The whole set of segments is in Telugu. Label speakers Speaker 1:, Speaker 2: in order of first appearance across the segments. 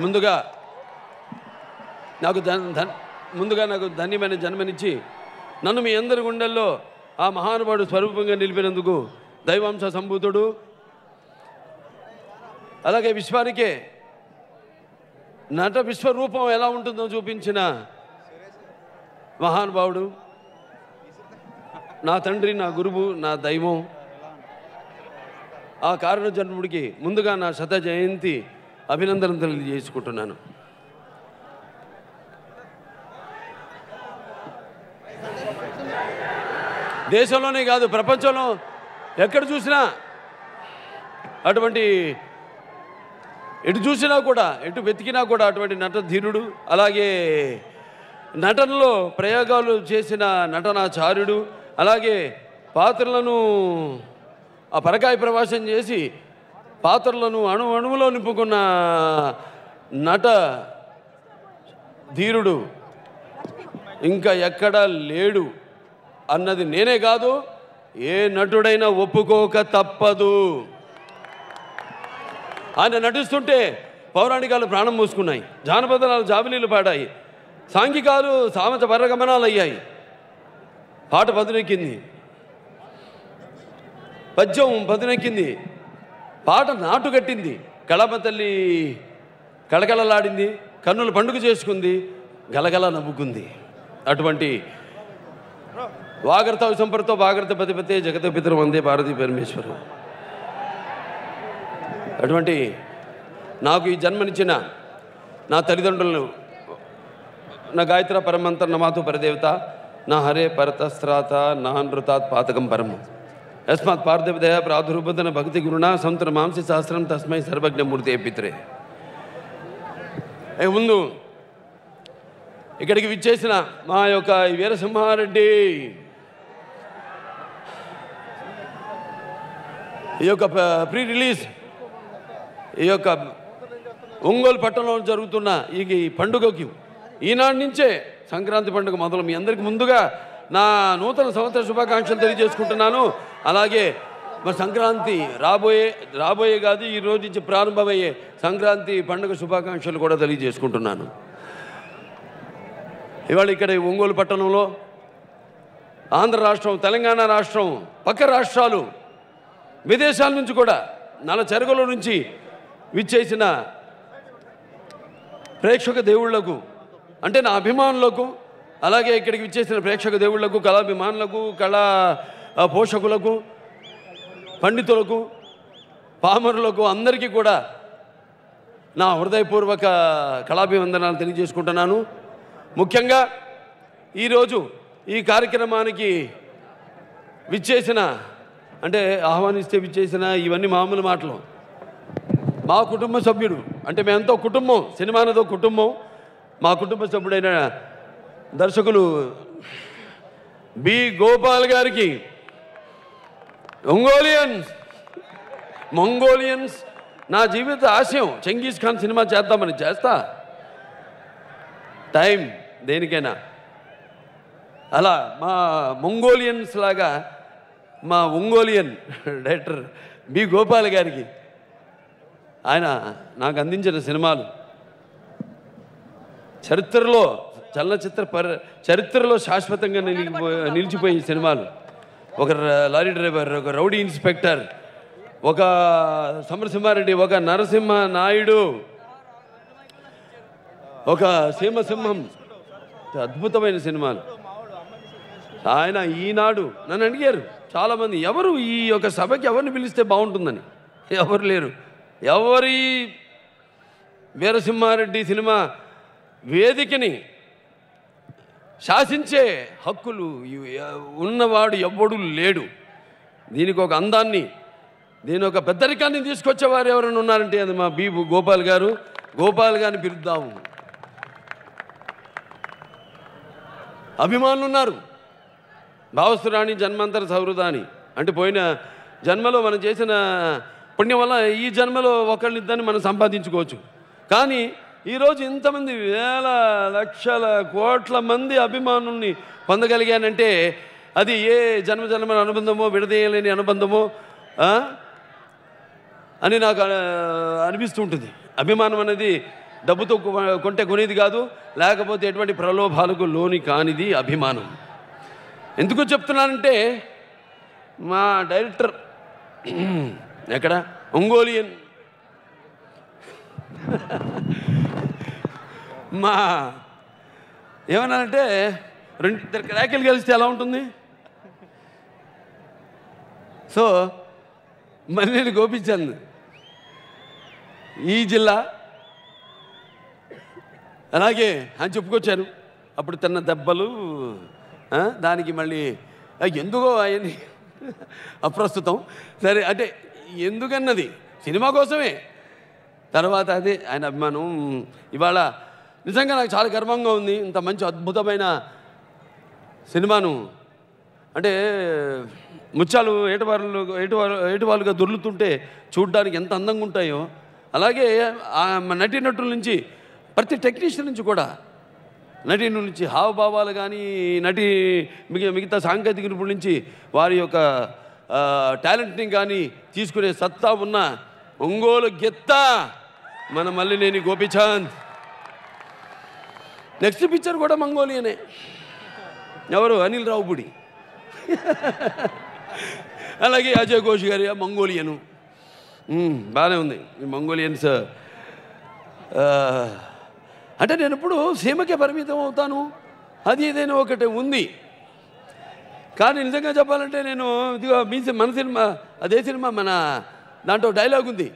Speaker 1: ముందుగా నాకు ధన్యమైన జన్మనిచ్చి నన్ను మీ అందరి గుండెల్లో ఆ మహానుభావుడు స్వరూపంగా నిలిపినందుకు దైవాంశ సంభూతుడు, అలాగే విశ్వానికే నట విశ్వరూపం ఎలా ఉంటుందో చూపించిన మహానుభావుడు, నా తండ్రి, నా గురువు, నా దైవం, ఆ కారణ జన్ముడికి ముందుగా నా శత జయంతి అభినందనలు తెలియజేసుకుంటున్నాను. దేశంలోనే కాదు, ప్రపంచంలో ఎక్కడ చూసినా అటువంటి, ఎటు చూసినా కూడా, ఎటు వెతికినా కూడా అటువంటి నట ధీరుడు, అలాగే నటనలో ప్రయోగాలు చేసిన నటనాచార్యుడు, అలాగే పాత్రలను ఆ పరకాయ ప్రవాసం చేసి పాత్రలను అణువులో నింపుకున్న నట ధీరుడు ఇంకా ఎక్కడా లేడు అన్నది నేనే కాదు, ఏ నటుడైనా ఒప్పుకోక తప్పదు. ఆయన నటిస్తుంటే పౌరాణికాలు ప్రాణం మూసుకున్నాయి, జానపదాలు జాబిలీలు పాడాయి, సాంఘికాలు సామత పరగమనాలు అయ్యాయి, పాట పదునెక్కింది, పద్యం పదునెక్కింది, పాట నాటు కట్టింది, కళామ తల్లి కళకళలాడింది, కన్నులు పండుగ చేసుకుంది, గలగల నవ్వుకుంది. అటువంటి వాగర్త సంపర్తో వాగర్త పతిపతే జగత పితరం వందే భారతీ పరమేశ్వరం. అటువంటి నాకు ఈ జన్మనిచ్చిన నా తల్లిదండ్రులను, నా గాయత్ర పరమంతర్ నమాతు పరదేవత, నా హరే పరతస్త్రాత నా నృతాత్ పాతకం పరము యస్మాత్ పార్థివదయ ప్రాదుర్భుతన భక్తి గురుణ సంతున మాంసి శాస్త్రం తస్మై సర్వజ్ఞమూర్తి పిత్రే. ముందు ఇక్కడికి విచ్చేసిన మా యొక్క వీరసింహారెడ్డి ఈ యొక్క ప్రీ రిలీజ్ ఈ యొక్క ఒంగోలు పట్టణంలో జరుగుతున్న ఈ పండుగకి ఈనాటి నుంచే సంక్రాంతి పండుగ మొదలు మీ అందరికీ ముందుగా నా నూతన సంవత్సర శుభాకాంక్షలు తెలియజేసుకుంటున్నాను. అలాగే మరి సంక్రాంతి రాబోయే కాదు, ఈ రోజు నుంచి ప్రారంభమయ్యే సంక్రాంతి పండుగ శుభాకాంక్షలు కూడా తెలియజేసుకుంటున్నాను. ఇవాళ ఇక్కడ ఒంగోలు పట్టణంలో ఆంధ్ర రాష్ట్రం, తెలంగాణ రాష్ట్రం, పక్క రాష్ట్రాలు, విదేశాల నుంచి కూడా నలచెరగుల నుంచి విచ్చేసిన ప్రేక్షక దేవుళ్లకు, అంటే నా అభిమానులకు, అలాగే ఇక్కడికి విచ్చేసిన ప్రేక్షక దేవుళ్లకు, కళాభిమానులకు, కళా పోషకులకు, పండితులకు, పామరులకు అందరికీ కూడా నా హృదయపూర్వక కళాభివందనాలు తెలియజేసుకుంటున్నాను. ముఖ్యంగా ఈరోజు ఈ కార్యక్రమానికి విచ్చేసిన, అంటే ఆహ్వానిస్తే విచ్చేసిన, ఇవన్నీ మామూలు మాటలు. మా కుటుంబ సభ్యుడు, అంటే మేమెంతో కుటుంబం, సినిమా అనేదో కుటుంబం. మా కుటుంబ సభ్యుడైన దర్శకులు బి గోపాల్ గారికి మంగోలియన్స్ నా జీవిత ఆశయం చెంగీస్ ఖాన్ సినిమా చేద్దామని, చేస్తా, టైం దేనికైనా. అలా మా మంగోలియన్స్ లాగా మా ఒంగోలియన్ డైరెక్టర్ బి గోపాల్ గారికి ఆయన నాకు అందించిన సినిమాలు చరిత్రలో శాశ్వతంగా నిలిచిపోయే సినిమాలు. ఒక లారీ డ్రైవర్, ఒక రౌడీ ఇన్స్పెక్టర్, ఒక సమరసింహారెడ్డి, ఒక నరసింహ నాయుడు, ఒక సీమసింహం, అద్భుతమైన సినిమాలు. ఆయన ఈనాడు నన్ను అడిగారు చాలామంది, ఎవరు ఈ యొక్క సభకి ఎవరిని పిలిస్తే బాగుంటుందని. ఎవరు లేరు. ఎవరి వీరసింహారెడ్డి సినిమా వేదికని శాసించే హక్కులు ఉన్నవాడు ఎవ్వడు లేడు. దీనికి ఒక అందాన్ని, దీని ఒక పెద్దరికాన్ని తీసుకొచ్చేవారు ఎవరైనా ఉన్నారంటే అది మా బి గోపాల్ గారు. గోపాల్ గారిని పిలుద్దాము. అభిమానులు ఉన్నారు. భావస్తురాణి జన్మాంతర సౌహృదాని, అంటే పోయిన జన్మలో మనం చేసిన పుణ్యం వల్ల ఈ జన్మలో ఒకళ్ళిద్దరిని మనం సంపాదించుకోవచ్చు. కానీ ఈరోజు ఇంతమంది వేల లక్షల కోట్ల మంది అభిమానుల్ని పొందగలిగానంటే అది ఏ జన్మజన్మల అనుబంధమో, విడదీయలేని అనుబంధమో, అని నాకు అనిపిస్తూ ఉంటుంది. అభిమానం అనేది డబ్బుతో కొంటే కొనేది కాదు, లేకపోతే ఎటువంటి ప్రలోభాలకు లోని కానిది అభిమానం. ఎందుకు చెప్తున్నానంటే మా డైరెక్టర్ ఎక్కడ ఒంగోలియన్ మా ఏమన్నానంటే ఇద్దరు క్రాకెలు కలిస్తే ఎలా ఉంటుంది. సో మళ్ళీ గోపించాను ఈ జిల్లా అలాగే అని చెప్పుకొచ్చాను. అప్పుడు తిన్న దెబ్బలు దానికి మళ్ళీ ఎందుకో అవన్నీ అప్రస్తుతం. సరే అంటే ఎందుకన్నది సినిమా కోసమే. తర్వాత అదే ఆయన అభిమానం. ఇవాళ నిజంగా నాకు చాలా గర్వంగా ఉంది. ఇంత మంచి అద్భుతమైన సినిమాను అంటే ముత్యాలు ఏటువాలుగా దొర్లుతుంటే చూడ్డానికి ఎంత అందంగా ఉంటాయో, అలాగే నటీనటుల నుంచి ప్రతి టెక్నీషియన్ నుంచి కూడా నటీనుల నుంచి హావభావాలు కానీ మిగతా సాంకేతిక నిపుణుల నుంచి వారి యొక్క టాలెంట్ని కానీ తీసుకునే సత్తా ఉన్న ఒంగోలు గెత్త మన మల్లినేని గోపీచంద్. నెక్స్ట్ పిక్చర్ కూడా మంగోలియనే. ఎవరు? అనిల్ రావుపూడి. అలాగే అజయ్ ఘోష్ గారి మంగోలియను. బాగానే ఉంది ఈ మంగోలియన్స్. అంటే నేను ఇప్పుడు సీమకే పరిమితం అవుతాను అది ఏదైనా ఒకటి ఉంది. కానీ నిజంగా చెప్పాలంటే నేను ఇదిగో మన సినిమా అదే సినిమా మన దాంట్లో డైలాగ్ ఉంది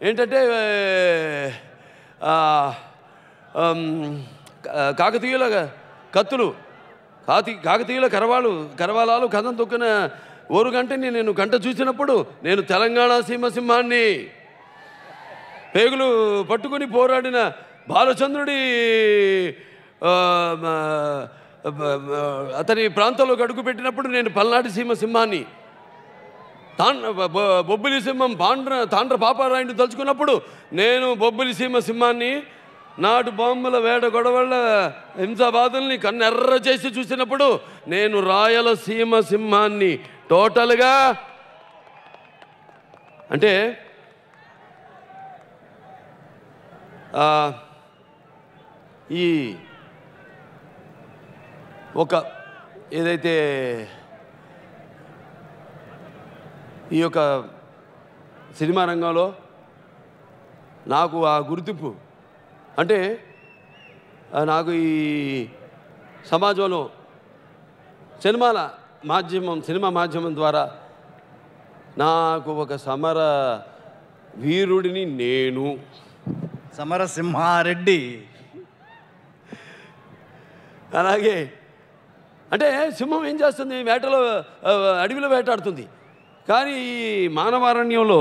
Speaker 1: ఏంటంటే కాకతీయుల కత్తులు కాకతీయుల కరవాలాలు కథం తొక్కిన ఓరు గంటని నేను గంట చూసినప్పుడు నేను తెలంగాణ సింహాన్ని పేగులు పట్టుకుని పోరాడిన బాలచంద్రుడి అతని ప్రాంతంలో అడుగు పెట్టినప్పుడు నేను పల్నాటి సింహాన్ని బొబ్బిలి సింహం తాండ్ర పాపారాయుడిని తలుచుకున్నప్పుడు నేను బొబ్బిలి సింహాన్ని నాటు బాంబుల వేట గొడవల హింసాబాదుల్ని కన్నెర్ర చేసి చూసినప్పుడు నేను రాయలసీమ సింహాన్ని. టోటల్గా అంటే ఈ ఒక ఏదైతే ఈ యొక్క సినిమా రంగంలో నాకు ఆ గుర్తింపు అంటే నాకు ఈ సమాజంలో సినిమా మాధ్యమం ద్వారా నాకు ఒక సమర వీరుడిని నేను
Speaker 2: సమరసింహారెడ్డి.
Speaker 1: అలాగే అంటే సింహం ఏం చేస్తుంది? వేటలో అడవిలో వేటాడుతుంది. కానీ ఈ మానవారణ్యంలో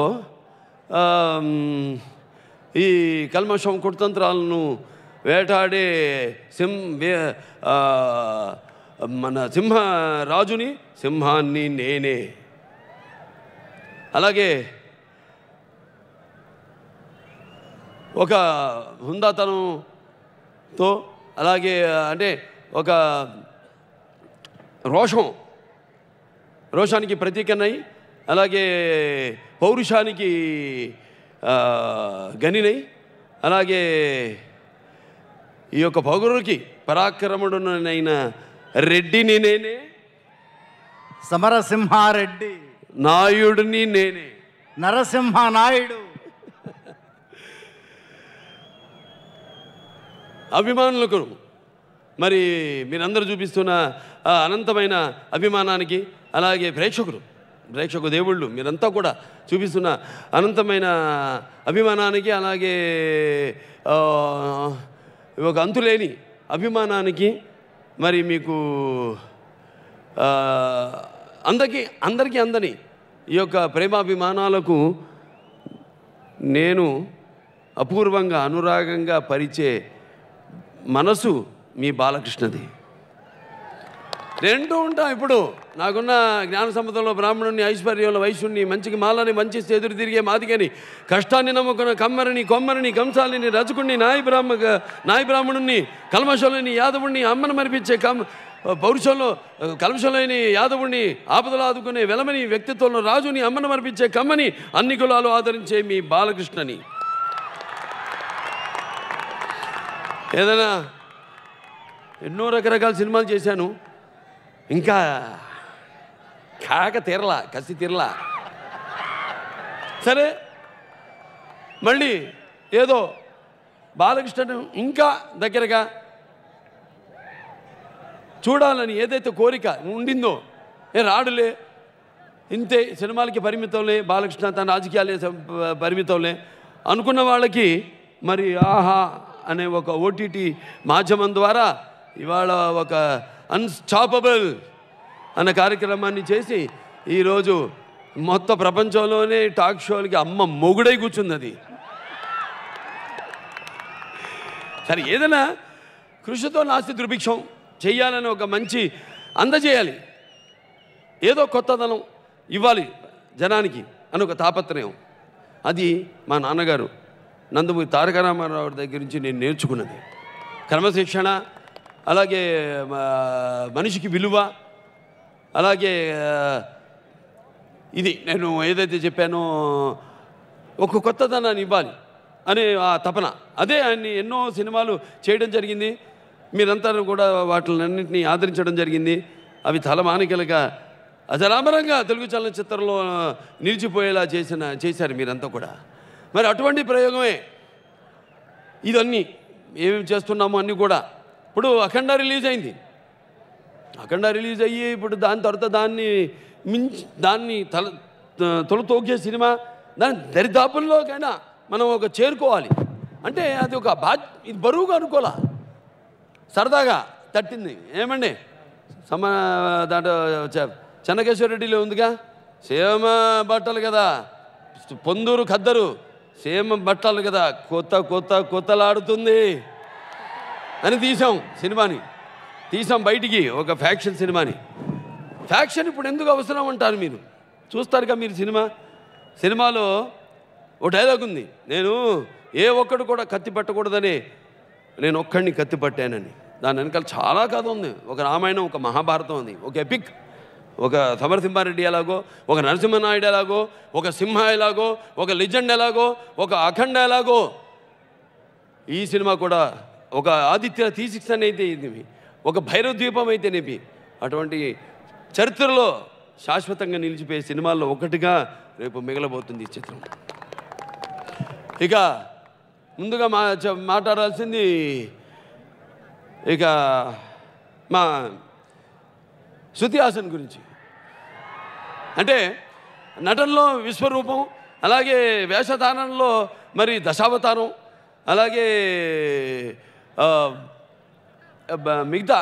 Speaker 1: ఈ కల్మషం కుట్తంత్రాలను వేటాడే మన సింహరాజుని సింహాన్ని నేనే. అలాగే ఒక హుందాతనంతో అలాగే అంటే ఒక రోషానికి ప్రతీకనై అలాగే పౌరుషానికి గనినై అలాగే ఈ యొక్క పౌరుడికి పరాక్రముడునైన రెడ్డిని నేనే.
Speaker 2: సమరసింహారెడ్డి.
Speaker 1: నాయుడిని నేనే.
Speaker 2: నరసింహ నాయుడు.
Speaker 1: అభిమానులకు మరి మీరందరూ చూపిస్తున్న అనంతమైన అభిమానానికి అలాగే ప్రేక్షకు దేవుళ్ళు మీరంతా కూడా చూపిస్తున్న అనంతమైన అభిమానానికి అలాగే ఒక అంతులేని అభిమానానికి మరి మీకు అందరికీ అందని ఈ యొక్క ప్రేమాభిమానాలకు నేను అపూర్వంగా అనురాగంగా పరిచే మనసు మీ బాలకృష్ణది. రెండూ ఉంటాం. ఇప్పుడు నాకున్న జ్ఞాన సంపదలో బ్రాహ్మణుని, ఐశ్వర్యంలో వైశ్యుణ్ణి, మంచికి మాలని మంచిస్తే ఎదురు తిరిగే మాదిగని, కష్టాన్ని నమ్ముకున్న కొమ్మరిని కంసాలిని, రజకుణ్ణి, నాయి బ్రాహ్మణుణ్ణి, కల్మషులని, యాదవుణ్ణి, అమ్మను మరిపించే పౌరుషంలో కలుషంలోని యాదవుని ఆపదలు ఆదుకునే వెలమని వ్యక్తిత్వంలో రాజుని అమ్మను మర్పించే కమ్మని అన్ని కులాలు ఆదరించే మీ బాలకృష్ణని. ఏదైనా ఎన్నో రకరకాల సినిమాలు చేశాను, ఇంకా కాక తీరలా, కసి తీరలా. సరే, మళ్ళీ ఏదో బాలకృష్ణను ఇంకా దగ్గరగా చూడాలని ఏదైతే కోరిక ఉండిందో, రాడులే, ఇంతే, సినిమాలకి పరిమితంలే, బాలకృష్ణ తన రాజకీయాలే పరిమితంలే అనుకున్న వాళ్ళకి మరి ఆహా అనే ఒక ఓటీటీ మాధ్యమం ద్వారా ఇవాళ ఒక అన్స్టాపబుల్ అన్న కార్యక్రమాన్ని చేసి ఈరోజు మొత్తం ప్రపంచంలోనే టాక్ షోలకి అమ్మ మొగుడై కూర్చుంది. అది సరే, ఏదైనా కృషితో నాస్తి దుర్భిక్షం చెయ్యాలని ఒక మంచి అందజేయాలి, ఏదో కొత్తదనం ఇవ్వాలి జనానికి అని ఒక తాపత్రయం. అది మా నాన్నగారు నందమూరి తారక రామారావు దగ్గర నుంచి నేను నేర్చుకున్నది. క్రమశిక్షణ, అలాగే మనిషికి విలువ, అలాగే ఇది నేను ఏదైతే చెప్పానో ఒక కొత్తదనాన్ని ఇవ్వాలి అనే ఆ తపన. అదే ఆయన్ని ఎన్నో సినిమాలు చేయడం జరిగింది. మీరంతా కూడా వాటిలన్నింటినీ ఆదరించడం జరిగింది. అవి తలమానికలుగా అజరామరంగా తెలుగు చలనచిత్రంలో నిలిచిపోయేలా చేశారు మీరంతా కూడా. మరి అటువంటి ప్రయోగమే ఇదన్నీ ఏమేమి చేస్తున్నామో అన్నీ కూడా. ఇప్పుడు అఖండ రిలీజ్ అయింది. అఖండ రిలీజ్ అయ్యి ఇప్పుడు దాని తర్వాత దాన్ని తొలతోగే సినిమా, దాని దరిదాపుల్లోకైనా మనం ఒక చేరుకోవాలి అంటే అది ఒక ఇది బరువుగా అనుకోలే, సరదాగా తట్టింది. ఏమండి దాంట్లో చెన్నకేశ్వరరెడ్డిలో ఉందిగా, సేమ బట్టలు కదా, పొందూరు ఖద్దరు సేమ బట్టలు కదా, కొత్తలాడుతుంది అని తీసాం బయటికి ఒక ఫ్యాక్షన్ సినిమాని. ఫ్యాక్షన్ ఇప్పుడు ఎందుకు అవసరం అంటారు మీరు? చూస్తారుగా మీరు సినిమాలో ఓ డైలాగ్ ఉంది, నేను ఏ ఒక్కడు కూడా కత్తి పట్టకూడదని నేను ఒక్కడిని కత్తి పట్టానని. దాని వెనకాల చాలా కథ ఉంది. ఒక రామాయణం, ఒక మహాభారతం ఉంది, ఒక ఎపిక్. ఒక సమరసింహారెడ్డి ఎలాగో, ఒక నరసింహనాయుడు ఎలాగో, ఒక సింహ ఎలాగో, ఒక లెజెండ్ ఎలాగో, ఒక అఖండ ఎలాగో, ఈ సినిమా కూడా ఒక ఆదిత్య తీసిక్స్ అయితే ఇది, ఒక భైరవ ద్వీపం అయితేనేవి, అటువంటి చరిత్రలో శాశ్వతంగా నిలిచిపోయే సినిమాల్లో ఒకటిగా రేపు మిగలబోతుంది ఈ చిత్రం. ఇక ముందుగా మాట్లాడాల్సింది ఇక మా శృతి హాసన్ గురించి. అంటే నటనలో విశ్వరూపం, అలాగే వేషధారణలో మరి దశావతారం, అలాగే మిగతా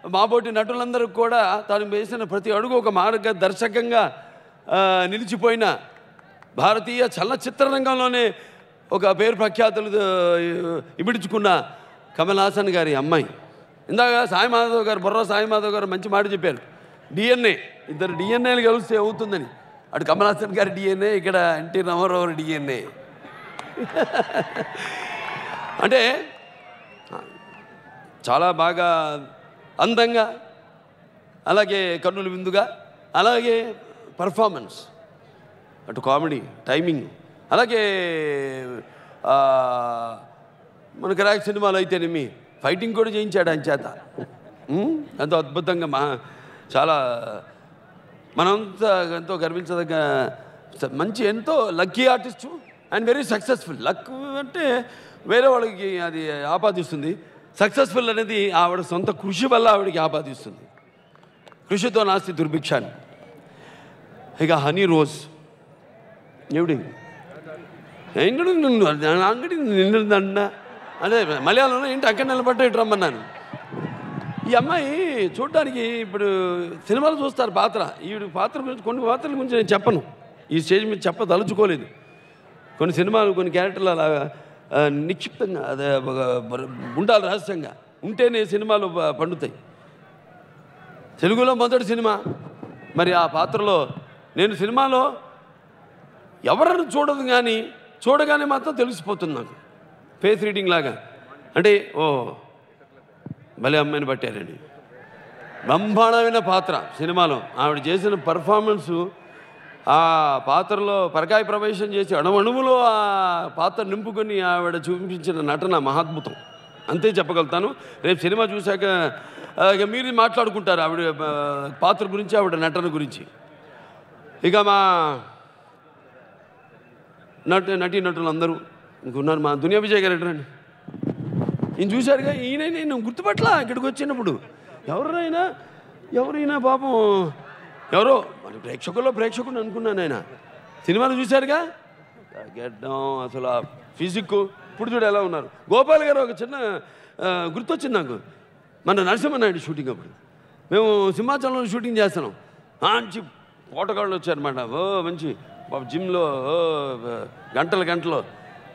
Speaker 1: మాబోటి నటులందరూ కూడా తాను వేసిన ప్రతి అడుగు ఒక మార్గదర్శకంగా నిలిచిపోయిన భారతీయ చలనచిత్ర రంగంలోనే ఒక పేరు ప్రఖ్యాతులు ఇమిడ్చుకున్న కమల్ హాసన్ గారి అమ్మాయి. ఇందాక సాయిమాధవ్ గారు, బొర్రా సాయిమాధవ్ గారు మంచి మాట చెప్పారు, డిఎన్ఏ, ఇద్దరు డిఎన్ఏలు కలిస్తే అవుతుందని. అటు కమల్ హాసన్ గారి డిఎన్ఏ, ఇక్కడ ఎన్టీ రామారావు డిఎన్ఏ. అంటే చాలా బాగా అందంగా, అలాగే కన్నుల విందుగా, అలాగే పర్ఫార్మెన్స్, అటు కామెడీ, టైమింగ్, అలాగే మన క్రాక్ సినిమాలో అయితేనేమి ఫైటింగ్ కూడా చేయించాడు ఆయన చేత. ఎంతో అద్భుతంగా చాలా మనంతా ఎంతో గర్వించదగ్గ మంచి, ఎంతో lucky artist and very successful. Luck అంటే వేరే వాళ్ళకి అది ఆపాదిస్తుంది, సక్సెస్ఫుల్ అనేది ఆవిడ సొంత కృషి వల్ల ఆవిడకి ఆపాదిస్తుంది. కృషితో నాస్తి దుర్భిక్షాన్ని. ఇక హనీ రోజ్ ఎవడి అంగడి నిండుదండ అదే మలయాళంలో ఏంటి అక్కడ నిలబడ్డ ఇటు రమ్మన్నాను. ఈ అమ్మాయి చూడడానికి ఇప్పుడు సినిమాలు చూస్తారు పాత్ర, ఈవిడ పాత్ర గురించి, కొన్ని పాత్రల గురించి నేను చెప్పను, ఈ స్టేజ్ మీద చెప్పదలుచుకోలేదు. కొన్ని సినిమాలు, కొన్ని క్యారెక్టర్లు అలా నిక్షిప్తంగా, అదే ఉండాలి, రహస్యంగా ఉంటేనే సినిమాలు పండుతాయి. తెలుగులో మొదటి సినిమా, మరి ఆ పాత్రలో నేను సినిమాలో ఎవరನ್ನು చూడదు కానీ చూడగానే మాత్రం తెలిసిపోతుంది నాకు, ఫేస్ రీడింగ్ లాగా. అంటే ఓ భలే అమ్మాయిని పట్టారని, బ్రహ్మాండమైన పాత్ర సినిమాలో ఆవిడ చేసిన పర్ఫార్మెన్సు, ఆ పాత్రలో పరకాయ ప్రవేశం చేసి అణువణువులో ఆ పాత్ర నింపుకొని ఆవిడ చూపించిన నటన మహాద్భుతం, అంతే చెప్పగలుగుతాను. రేపు సినిమా చూశాక ఇక మీరు మాట్లాడుకుంటారు ఆవిడ పాత్ర గురించి, ఆవిడ నటన గురించి. ఇక మా నటీనటులు అందరూ ఇంకున్నారు. మా దునియా విజయ్ గారు అండి, ఈయన చూశారుగా, ఈయన నేను గుర్తుపట్ల ఇక్కడికి వచ్చినప్పుడు ఎవరైనా పాపం ఎవరో మన ప్రేక్షకుడు అనుకున్నాను. ఆయన సినిమాలు చూశారుగా, గెడ్డం అసలు ఆ ఫిజిక్ ఇప్పుడు చూడు ఎలా ఉన్నారు. గోపాల్ గారు ఒక చిన్న గుర్తొచ్చింది నాకు, మన నరసింహనాయుడు షూటింగ్ అప్పుడు మేము సింహాచలంలో షూటింగ్ చేస్తున్నాం. మంచి పోటగాళ్ళు వచ్చారన్నమాట, మంచి జిమ్లో గంటలు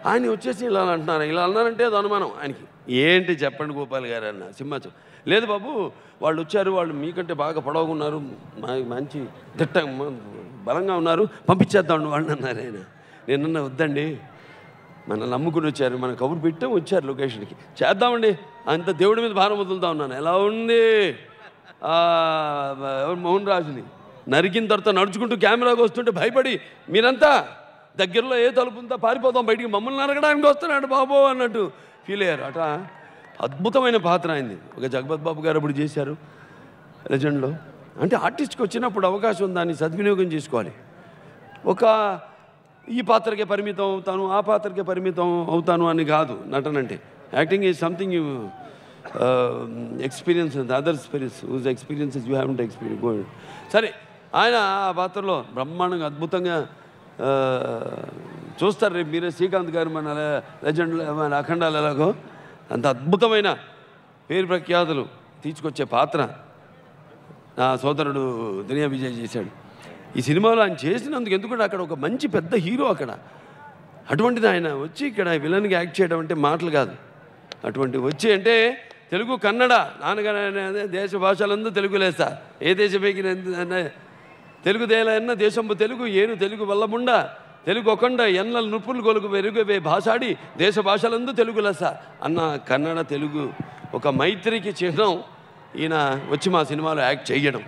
Speaker 1: ఆయన వచ్చేసి ఇలా అంటున్నారు. ఇలా అన్నారంటే అది అనుమానం ఆయనకి. ఏంటి చెప్పండి గోపాల్ గారు అన్న, సింహాచలం లేదు బాబు, వాళ్ళు వచ్చారు, వాళ్ళు మీకంటే బాగా పొడవుగా ఉన్నారు, మంచి బలంగా ఉన్నారు, పంపించేద్దాం వాళ్ళు అన్నారు. ఆయన నేనన్నా వద్దండి, మన నమ్ముకుని వచ్చారు, మన కబురు పెట్టాం, వచ్చారు లొకేషన్కి, చేద్దామండి, అంత దేవుడి మీద భారం వదులుతా ఉన్నాను. ఎలా ఉంది మోహన్ రాజుని నరికిన తర్వాత నడుచుకుంటూ కెమెరాకి వస్తుంటే భయపడి మీరంతా దగ్గరలో ఏ తలుపుంతా పారిపోతాం బయటికి, మమ్మల్ని నరకడానికి వస్తున్నాడు బాబు అన్నట్టు ఫీల్ అయ్యారు. అట అద్భుతమైన పాత్ర అయింది. ఒక జగపత్ బాబు గారు అప్పుడు చేశారు లెజెండ్లో. అంటే ఆర్టిస్ట్కి వచ్చినప్పుడు అవకాశం దాన్ని సద్వినియోగం చేసుకోవాలి. ఒక ఈ పాత్రకే పరిమితం అవుతాను, ఆ పాత్రకే పరిమితం అవుతాను అని కాదు నటన అంటే. Acting is something you experience, other experiences you have to experience. సరే, ఆయన ఆ పాత్రలో బ్రహ్మాండంగా అద్భుతంగా చూస్తారు. రేపు మీరే శ్రీకాంత్ గారు మన లెజెండ్ మన అఖండాలు ఎలాగో అంత అద్భుతమైన పేరు ప్రఖ్యాతులు తీసుకొచ్చే పాత్ర నా సోదరుడు దునియా విజయ్ చేశాడు. ఈ సినిమాలో ఆయన చేసినందుకు, ఎందుకంటే అక్కడ ఒక మంచి పెద్ద హీరో అక్కడ, అటువంటిది ఆయన వచ్చి ఇక్కడ విలన్గా యాక్ట్ చేయడం అంటే మాటలు కాదు. అటువంటి వచ్చి అంటే తెలుగు కన్నడ నాన్నగారు దేశ భాషలందు తెలుగు లేస్తా, ఏ దేశమేకి తెలుగు దేలన్న దేశంబు తెలుగు ఏను తెలుగు వల్లముండ తెలుగు ఒకండ ఎన్నల నుప్పులు కొలుగు వెలుగువే భాషాడి దేశ భాషలందు తెలుగు లెస్స అన్న కన్నడ తెలుగు ఒక మైత్రికి చిహ్నం ఈయన వచ్చి మా సినిమాలో యాక్ట్ చేయడం.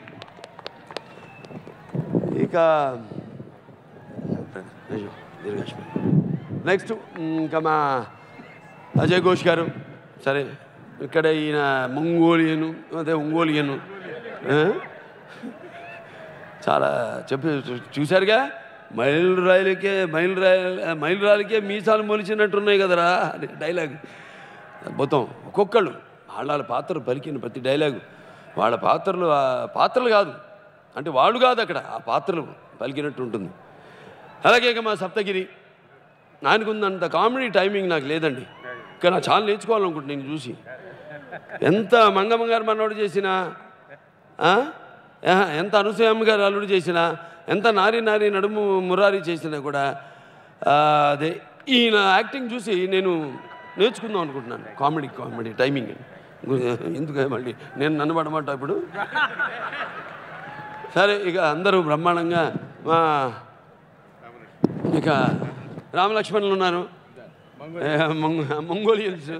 Speaker 1: ఇక నెక్స్ట్ ఇంకా మా అజయ్ ఘోష్ గారు. సరే, ఇక్కడ ఈయన ఒంగోలియను చాలా చూశారుగా, మైలురాయిలకే మీసాలు మొలిచినట్టున్నాయి కదరా అని డైలాగ్ మొత్తం. ఒక్కొక్కళ్ళు వాళ్ళ పాత్రలు పలికిన ప్రతి డైలాగు వాళ్ళ పాత్రలు కాదు అంటే వాళ్ళు కాదు, అక్కడ ఆ పాత్రలు పలికినట్టు ఉంటుంది. అలాగే ఇక మా సప్తగిరి, ఆయనకుందంత కామెడీ టైమింగ్ నాకు లేదండి. ఇంకా నా చాలా నేర్చుకోవాలనుకుంటున్నాను నేను చూసి. ఎంత మంగమ్మ గారు మనోడు చేసినా, ఎంత అనసూయమ్మ గారు అల్లుడు చేసినా, ఎంత నారి నడుము మురారి చేసినా కూడా అదే ఈయన యాక్టింగ్ చూసి నేను నేర్చుకుందాం అనుకుంటున్నాను. Comedy timing. ఎందుకు మళ్ళీ నేను నన్ను పడమాట ఇప్పుడు. సరే, ఇక అందరూ బ్రహ్మాండంగా మా ఇక రామలక్ష్మణులు ఉన్నారు, మంగోలియన్స్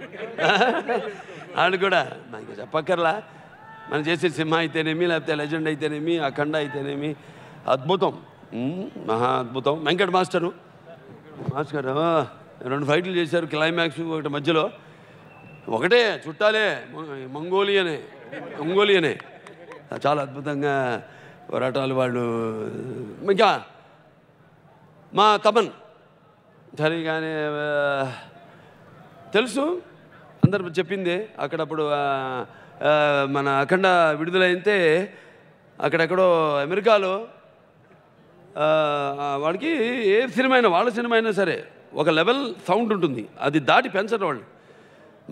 Speaker 1: వాళ్ళు కూడా మనకి చెప్పక్కర్లా. మనం చేసే సింహ అయితేనేమి, లేకపోతే లెజెండ్ అయితేనేమి, అఖండ అయితేనేమి అద్భుతం, మహా అద్భుతం. వెంకట్ మాస్టర్ 2 ఫైట్లు చేశారు, క్లైమాక్స్ ఒకటి మధ్యలో, ఒకటే చుట్టాలే మంగోలియనే చాలా అద్భుతంగా పోరాటాలు వాళ్ళు. ఇంకా మా తమన్ సరిగానే తెలుసు, అందరు చెప్పిందే. అక్కడప్పుడు మన అఖండ విడుదలైతే అక్కడెక్కడో అమెరికాలో వాడికి ఏ సినిమా అయినా, వాళ్ళ సినిమా అయినా సరే ఒక లెవెల్ సౌండ్ ఉంటుంది, అది దాటి పెంచడం వాళ్ళు.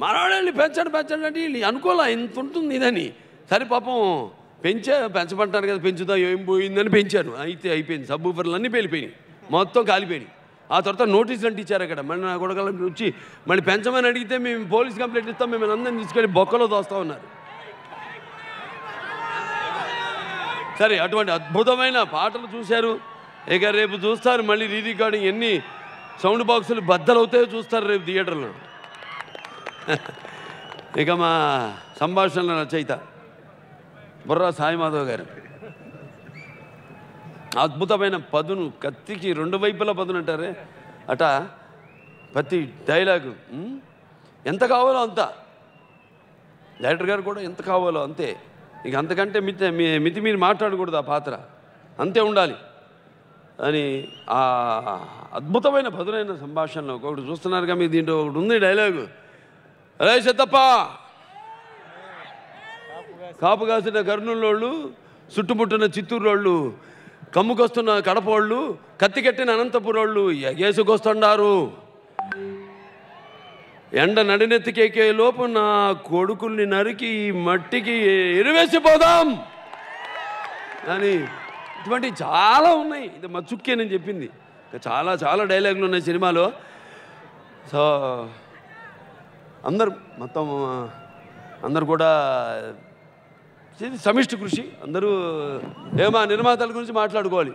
Speaker 1: మనవాళ్ళని పెంచండి అంటే వీళ్ళు అనుకోలే ఇంత ఉంటుంది ఇదని. సరే పాపం పెంచమంటారు కదా, పెంచుతా ఏం పోయిందని పెంచారు. అయితే అయిపోయింది, సబ్బూఫర్లు అన్నీ పేలిపోయినాయి, మొత్తం కాలిపోయినాయి. ఆ తర్వాత నోటీసులు అంటే ఇచ్చారు అక్కడ. మళ్ళీ నా కొడుకులను వచ్చి మళ్ళీ పెంచమని అడిగితే మేము పోలీస్ కంప్లైంట్ ఇస్తాం, మేము అందరిని తీసుకెళ్ళి బొక్కలో దోస్తా ఉన్నారు. సరే, అటువంటి అద్భుతమైన పాటలు చూశారు. ఇక రేపు చూస్తారు మళ్ళీ రికార్డింగ్, ఎన్ని సౌండ్ బాక్సులు బద్దలవుతాయో చూస్తారు రేపు థియేటర్లో. ఇక మా సంభాషణల రచయిత బుర్రా సాయిమాధవ్ గారు అద్భుతమైన పదును, కత్తికి రెండు వైపులా పదును అంటారే అట ప్రతి డైలాగు ఎంత కావాలో అంత, డైరెక్టర్ గారు కూడా ఎంత కావాలో అంతే, ఇక అంతకంటే మితి మీరు మాట్లాడకూడదు, ఆ పాత్ర అంతే ఉండాలి అని ఆ అద్భుతమైన పదునైన సంభాషణలో ఒకటి చూస్తున్నారుగా మీరు. దీంట్లో ఒకటి ఉంది డైలాగు, అరే చెత్తప్ప కాపు కాసిన కర్నూలు, చుట్టుముట్టిన చిత్తూరు, కమ్ముకొస్తున్న కడపోళ్ళు, కత్తి కట్టిన అనంతపురోళ్ళు ఎగేసుకొస్తున్నారు. ఎండ నడినెత్తికేకే లోపు నా కొడుకుల్ని నరికి మట్టికి ఎరువేసిపోదాం అని ఇటువంటి చాలా ఉన్నాయి. ఇది మా చుక్కే నేను చెప్పింది, చాలా చాలా డైలాగులు ఉన్నాయి సినిమాలో. సో మొత్తం అందరు కూడా సమిష్టి కృషి, అందరూ ఏమా నిర్మాతల గురించి మాట్లాడుకోవాలి.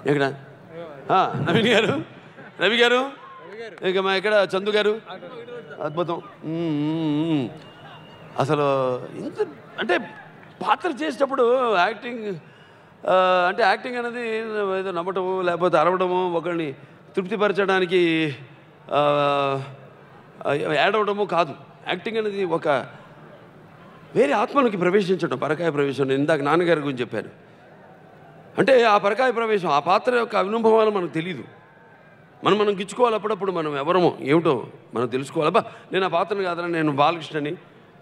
Speaker 1: ఎక్కడ నవీన్ గారు, రవి గారు, ఇక మా ఇక్కడ చందు గారు, అద్భుతం. అసలు ఇంత అంటే పాత్ర చేసేటప్పుడు యాక్టింగ్ అంటే యాక్టింగ్ అనేది ఏదో నవ్వటము లేకపోతే అరవడము, ఒకరిని తృప్తిపరచడానికి యాడ్ అవడము కాదు. యాక్టింగ్ అనేది ఒక వేరే ఆత్మలోకి ప్రవేశించడం, పరకాయ ప్రవేశం. నేను ఇందాక నాన్నగారి గురించి చెప్పాను. అంటే ఆ పరకాయ ప్రవేశం, ఆ పాత్ర యొక్క అనుభవాలు మనకు తెలీదు. మనం గిచ్చుకోవాలి. అప్పుడప్పుడు మనం ఎవరమో ఏమిటో మనం తెలుసుకోవాలి. అబ్బా నేను ఆ పాత్రను కాదని, నేను బాలకృష్ణని,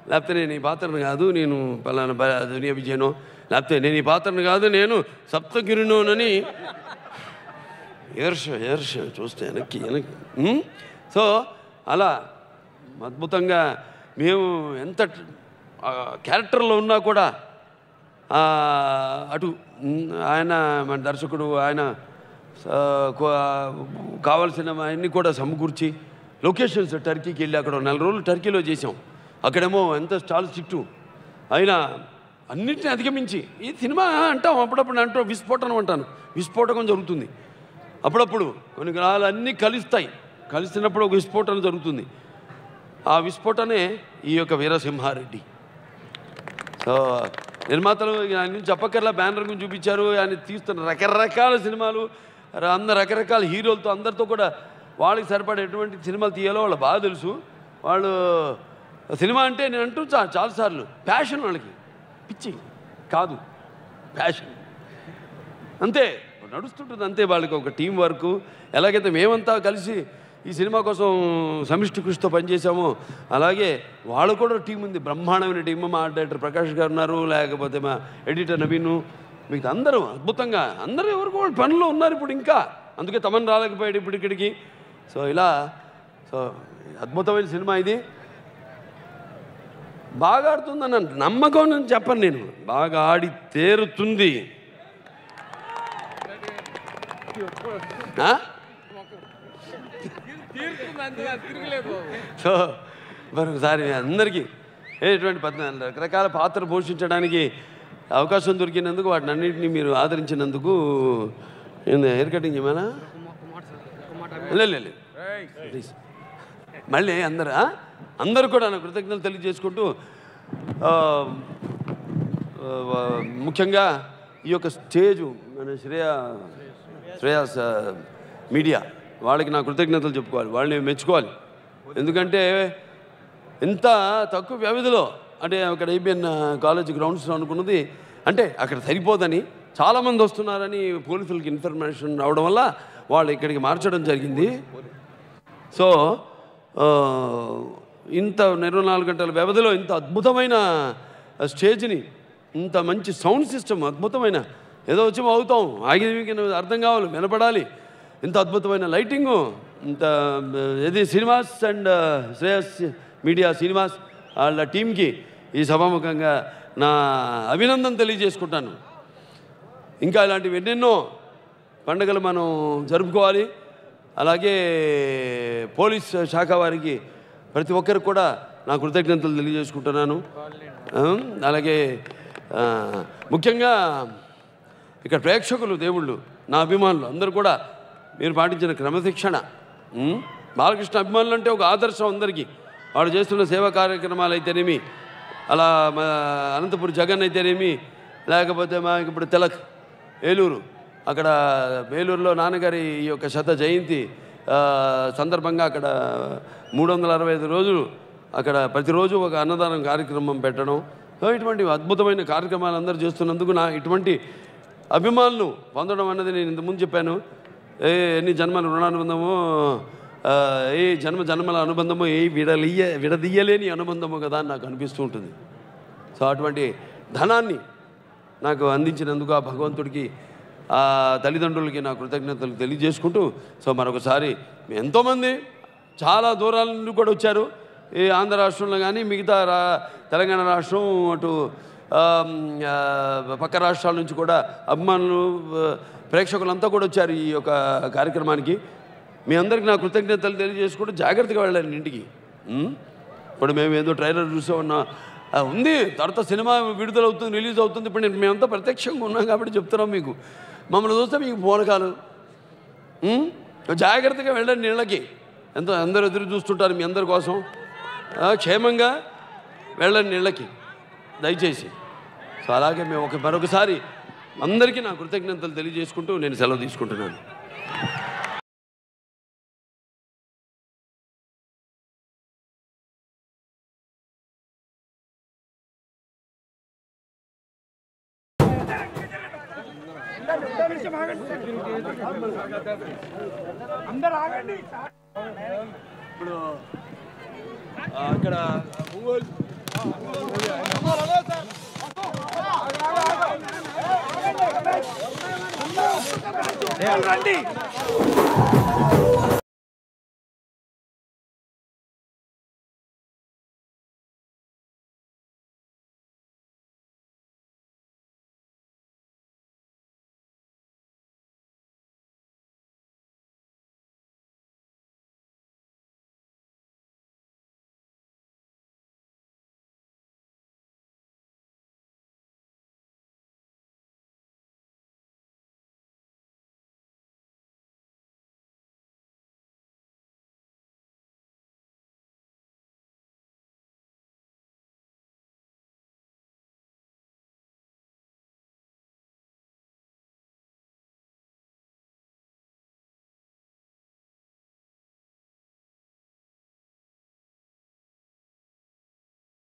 Speaker 1: లేకపోతే నేను ఈ పాత్రను కాదు, నేను పలానా దునియా విజయనో, లేకపోతే నేను ఈ పాత్రను కాదు, నేను సప్తగిరినోనని ఏర్ష చూస్తే వెనక్కి. సో అలా అద్భుతంగా మేము ఎంత క్యారెక్టర్లో ఉన్నా కూడా అటు ఆయన మన దర్శకుడు, ఆయన కావాల్సిన అన్నీ కూడా సమకూర్చి లొకేషన్స్ టర్కీకి వెళ్ళి అక్కడ 4 రోజులు టర్కీలో చేసాం. అక్కడేమో ఎంత చాలా స్ట్రిక్టు అయినా అన్నింటినీ అధిగమించి ఈ సినిమా అంటాం, అప్పుడప్పుడు అంటాం విస్ఫోటనం అంటాను, విస్ఫోటకం జరుగుతుంది. అప్పుడప్పుడు కొన్ని గ్రహాలు అన్నీ కలిసినప్పుడు ఒక విస్ఫోటనం జరుగుతుంది. ఆ విస్ఫోటనే ఈ యొక్క వీరసింహారెడ్డి. సో నిర్మాతలు ఆయన గురించి చెప్పక్కర్లా, బ్యానర్ గురించి చూపించారు. ఆయన తీస్తున్న రకరకాల సినిమాలు, రకరకాల హీరోలతో అందరితో కూడా వాళ్ళకి సరిపడే ఎటువంటి సినిమాలు తీయాలో వాళ్ళు బాగా తెలుసు. వాళ్ళు సినిమా అంటే నేను అంటూ చాలాసార్లు ప్యాషన్, వాళ్ళకి పిచ్చి కాదు, ప్యాషన్ అంతే నడుస్తుంటుంది. అంతే వాళ్ళకి ఒక టీం వర్క్. ఎలాగైతే మేమంతా కలిసి ఈ సినిమా కోసం సమిష్టి కృషితో పనిచేసామో అలాగే వాళ్ళు కూడా టీం ఉంది, బ్రహ్మాండమైన టీం. మా డైరెక్టర్ ప్రకాష్ గారు ఉన్నారు, లేకపోతే మా ఎడిటర్ నవీను, మీకు అందరూ అద్భుతంగా అందరూ ఎవరికి వాళ్ళు పనులు ఉన్నారు ఇప్పుడు. ఇంకా అందుకే తమను రాలేకపోయాడు ఇప్పుడు ఇక్కడికి. సో ఇలా అద్భుతమైన సినిమా ఇది. బాగా ఆడుతుందని నమ్మకం అని చెప్పను నేను, బాగా ఆడి తీరుతుంది. సో మరొకసారి అందరికీ ఎటువంటి రకరకాల పాత్ర పోషించడానికి అవకాశం దొరికినందుకు, వాటిని అన్నింటినీ మీరు ఆదరించినందుకు, హెయిర్ కటింగ్ ఏమైనా లేదు ప్లీజ్ మళ్ళీ అందరూ కూడా నా కృతజ్ఞతలు తెలియజేసుకుంటూ, ముఖ్యంగా ఈ యొక్క స్టేజు మన శ్రేయాస్ మీడియా వాళ్ళకి నా కృతజ్ఞతలు చెప్పుకోవాలి, వాళ్ళని మెచ్చుకోవాలి. ఎందుకంటే ఎంత తక్కువ వ్యవధిలో, అంటే అక్కడ ఏబిఎన్ కాలేజ్ గ్రౌండ్స్లో అనుకున్నది అంటే అక్కడ సరిపోదని చాలామంది వస్తున్నారని పోలీసులకి ఇన్ఫర్మేషన్ రావడం వల్ల వాళ్ళు ఇక్కడికి మార్చడం జరిగింది. సో ఇంత 24 గంటల వ్యవధిలో ఇంత అద్భుతమైన స్టేజ్ని, ఇంత మంచి సౌండ్ సిస్టమ్, అద్భుతమైన ఏదో వచ్చి అవుతాం ఆగిన అర్థం కావాలి, వినపడాలి, ఇంత అద్భుతమైన లైటింగు, ఇంత ఇది శ్రీనివాస్ అండ్ శ్రేయస్ మీడియా శ్రీనివాస్ వాళ్ళ టీంకి ఈ సభాముఖంగా నా అభినందన తెలియజేసుకుంటాను. ఇంకా ఇలాంటివి ఎన్నెన్నో పండుగలు మనం జరుపుకోవాలి. అలాగే పోలీస్ శాఖ వారికి ప్రతి ఒక్కరికి కూడా నా కృతజ్ఞతలు తెలియజేసుకుంటున్నాను. అలాగే ముఖ్యంగా ఇక్కడ ప్రేక్షకులు, దేవుళ్ళు, నా అభిమానులు అందరూ కూడా మీరు పాటించిన క్రమశిక్షణ, బాలకృష్ణ అభిమానులు అంటే ఒక ఆదర్శం అందరికీ. వాడు చేస్తున్న సేవా కార్యక్రమాలు అయితేనేమి, అలా మా అనంతపురం జగన్ అయితేనేమి, లేకపోతే మాకు ఇప్పుడు తిలక్ ఏలూరు, అక్కడ ఏలూరులో నాన్నగారి ఈ యొక్క శత జయంతి సందర్భంగా అక్కడ 365 రోజులు అక్కడ ప్రతిరోజు ఒక అన్నదానం కార్యక్రమం పెట్టడం, ఇటువంటి అద్భుతమైన కార్యక్రమాలు అందరూ చేస్తున్నందుకు నా ఇటువంటి అభిమానులు పొందడం అన్నది నేను ఇంతకుముందు చెప్పాను. ఎన్ని జన్మల రుణానుబంధమో, ఏ జన్మల అనుబంధమో, ఏ విడదీయలేని అనుబంధమో కదా అని నాకు అనిపిస్తూ ఉంటుంది. సో అటువంటి ధనాన్ని నాకు అందించినందుకు ఆ భగవంతుడికి, ఆ తల్లిదండ్రులకి నా కృతజ్ఞతలు తెలియజేసుకుంటూ, సో మరొకసారి ఎంతోమంది చాలా దూరాల నుండి కూడా వచ్చారు. ఈ ఆంధ్ర రాష్ట్రంలో కానీ మిగతా తెలంగాణ రాష్ట్రం, అటు పక్క రాష్ట్రాల నుంచి కూడా అభిమానులు, ప్రేక్షకులంతా కూడా వచ్చారు ఈ యొక్క కార్యక్రమానికి. మీ అందరికీ నా కృతజ్ఞతలు తెలియజేసుకుంటూ జాగ్రత్తగా వెళ్ళండి ఇంటికి. ఇప్పుడు మేము ఏదో ట్రైలర్ చూసే ఉన్నా ఉంది, తర్వాత సినిమా విడుదలవుతుంది, రిలీజ్ అవుతుంది. ఇప్పుడు మేమంతా ప్రత్యక్షంగా ఉన్నాం కాబట్టి చెప్తున్నాం మీకు. మమ్మల్ని చూస్తే మీకు మూలకాలు. జాగ్రత్తగా వెళ్ళండి ఇళ్ళకి. అందరూ ఎదురు చూస్తుంటారు మీ అందరి కోసం. క్షేమంగా వెళ్ళండి ఇళ్ళకి దయచేసి. సో అలాగే మేము మరొకసారి అందరికీ నా కృతజ్ఞతలు తెలియజేసుకుంటూ నేను సెలవు తీసుకుంటున్నాను. ఇప్పుడు అక్కడ రండి.